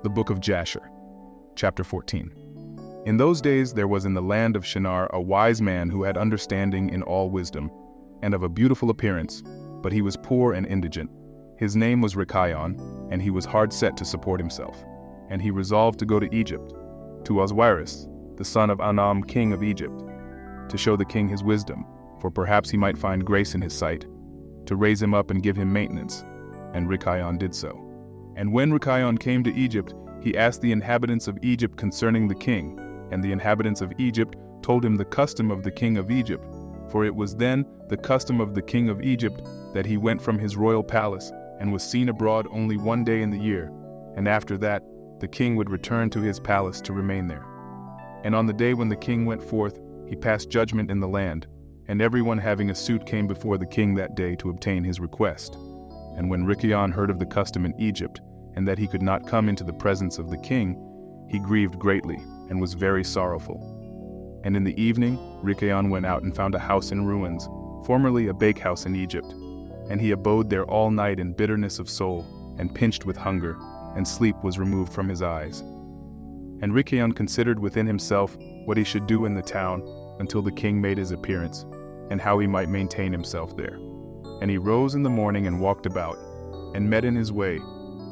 The book of Jasher, chapter 14. In those days there was in the land of Shinar a wise man who had understanding in all wisdom, and of a beautiful appearance, but he was poor and indigent. His name was Rikayon, and he was hard set to support himself. And he resolved to go to Egypt, to Osiris, the son of Anam, king of Egypt, to show the king his wisdom, for perhaps he might find grace in his sight, to raise him up and give him maintenance. And Rikayon did so. And when Rikayon came to Egypt, he asked the inhabitants of Egypt concerning the king, and the inhabitants of Egypt told him the custom of the king of Egypt, for it was then the custom of the king of Egypt that he went from his royal palace and was seen abroad only one day in the year, and after that the king would return to his palace to remain there. And on the day when the king went forth, he passed judgment in the land, and everyone having a suit came before the king that day to obtain his request. And when Rikayon heard of the custom in Egypt, and that he could not come into the presence of the king, he grieved greatly, and was very sorrowful. And in the evening Rikayon went out and found a house in ruins, formerly a bakehouse in Egypt. And he abode there all night in bitterness of soul, and pinched with hunger, and sleep was removed from his eyes. And Rikayon considered within himself what he should do in the town until the king made his appearance, and how he might maintain himself there. And he rose in the morning and walked about, and met in his way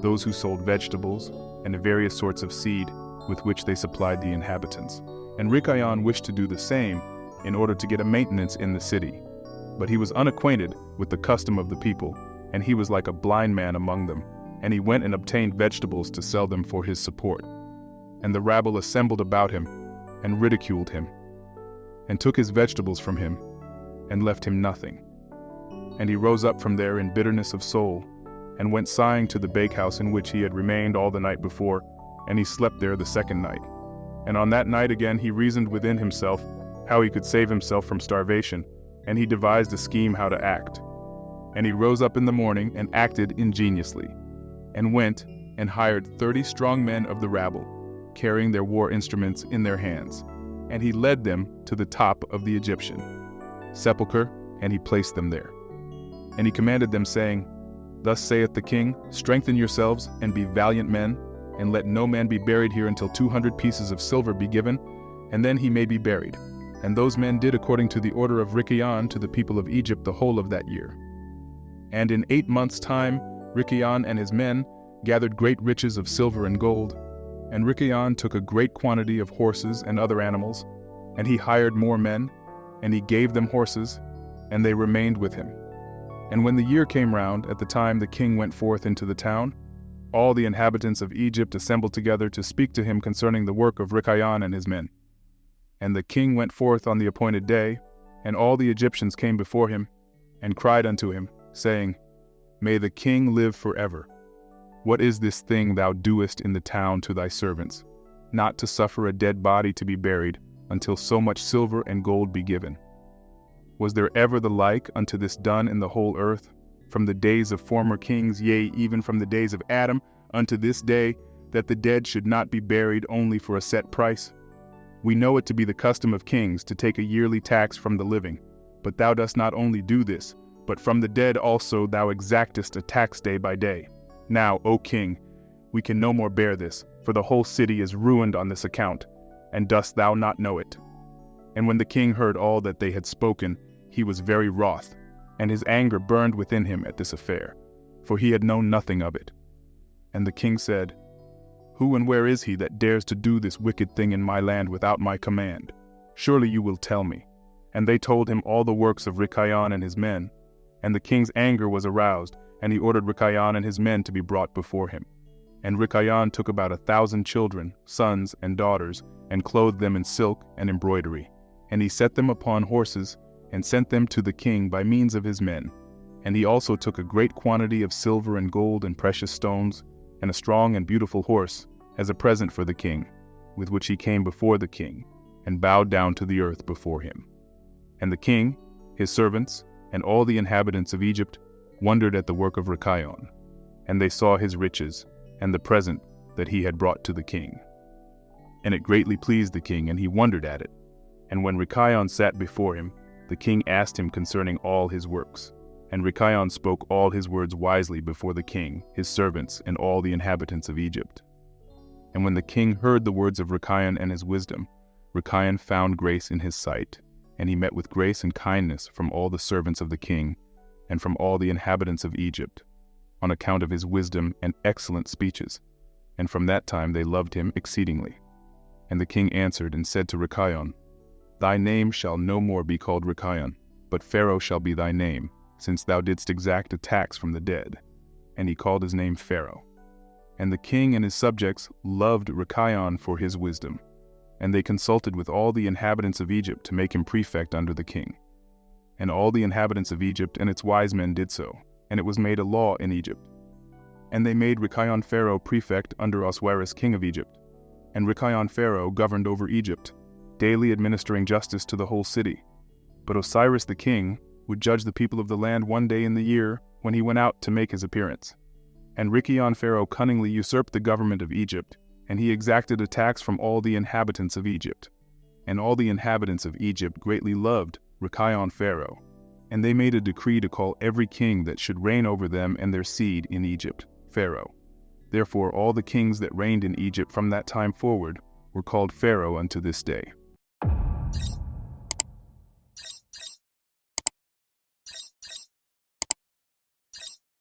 those who sold vegetables and the various sorts of seed with which they supplied the inhabitants. And Rikayon wished to do the same in order to get a maintenance in the city. But he was unacquainted with the custom of the people, and he was like a blind man among them, and he went and obtained vegetables to sell them for his support. And the rabble assembled about him, and ridiculed him, and took his vegetables from him, and left him nothing. And he rose up from there in bitterness of soul, and went sighing to the bakehouse in which he had remained all the night before, and he slept there the second night. And on that night again he reasoned within himself how he could save himself from starvation, and he devised a scheme how to act. And he rose up in the morning and acted ingeniously, and went and hired 30 strong men of the rabble, carrying their war instruments in their hands. And he led them to the top of the Egyptian sepulchre, and he placed them there. And he commanded them, saying, Thus saith the king, Strengthen yourselves, and be valiant men, and let no man be buried here until 200 pieces of silver be given, and then he may be buried. And those men did according to the order of Rikayon to the people of Egypt the whole of that year. And in 8 months' time Rikayon and his men gathered great riches of silver and gold. And Rikayon took a great quantity of horses and other animals, and he hired more men, and he gave them horses, and they remained with him. And when the year came round, at the time the king went forth into the town, all the inhabitants of Egypt assembled together to speak to him concerning the work of Rikayon and his men. And the king went forth on the appointed day, and all the Egyptians came before him, and cried unto him, saying, May the king live forever. What is this thing thou doest in the town to thy servants, not to suffer a dead body to be buried, until so much silver and gold be given? Was there ever the like unto this done in the whole earth, from the days of former kings, yea, even from the days of Adam, unto this day, that the dead should not be buried only for a set price? We know it to be the custom of kings to take a yearly tax from the living, but thou dost not only do this, but from the dead also thou exactest a tax day by day. Now, O king, we can no more bear this, for the whole city is ruined on this account, and dost thou not know it? And when the king heard all that they had spoken, he was very wroth, and his anger burned within him at this affair, for he had known nothing of it. And the king said, Who and where is he that dares to do this wicked thing in my land without my command? Surely you will tell me. And they told him all the works of Rikayon and his men. And the king's anger was aroused, and he ordered Rikayon and his men to be brought before him. And Rikayon took about 1,000 children, sons and daughters, and clothed them in silk and embroidery. And he set them upon horses, and sent them to the king by means of his men. And he also took a great quantity of silver and gold and precious stones, and a strong and beautiful horse, as a present for the king, with which he came before the king, and bowed down to the earth before him. And the king, his servants, and all the inhabitants of Egypt wondered at the work of Rikayon, and they saw his riches, and the present that he had brought to the king. And it greatly pleased the king, and he wondered at it. And when Rikayon sat before him, the king asked him concerning all his works. And Rikayon spoke all his words wisely before the king, his servants, and all the inhabitants of Egypt. And when the king heard the words of Rechion and his wisdom, Rechion found grace in his sight, and he met with grace and kindness from all the servants of the king, and from all the inhabitants of Egypt, on account of his wisdom and excellent speeches. And from that time they loved him exceedingly. And the king answered and said to Rechion, Thy name shall no more be called Rechion, but Pharaoh shall be thy name, since thou didst exact a tax from the dead. And he called his name Pharaoh. And the king and his subjects loved Rechion for his wisdom, and they consulted with all the inhabitants of Egypt to make him prefect under the king. And all the inhabitants of Egypt and its wise men did so, and it was made a law in Egypt. And they made Rechion Pharaoh prefect under Osiris king of Egypt. And Rechion Pharaoh governed over Egypt, daily administering justice to the whole city. But Osiris the king would judge the people of the land one day in the year when he went out to make his appearance. And Rechion Pharaoh cunningly usurped the government of Egypt, and he exacted a tax from all the inhabitants of Egypt. And all the inhabitants of Egypt greatly loved Rechion Pharaoh, and they made a decree to call every king that should reign over them and their seed in Egypt Pharaoh. Therefore all the kings that reigned in Egypt from that time forward were called Pharaoh unto this day.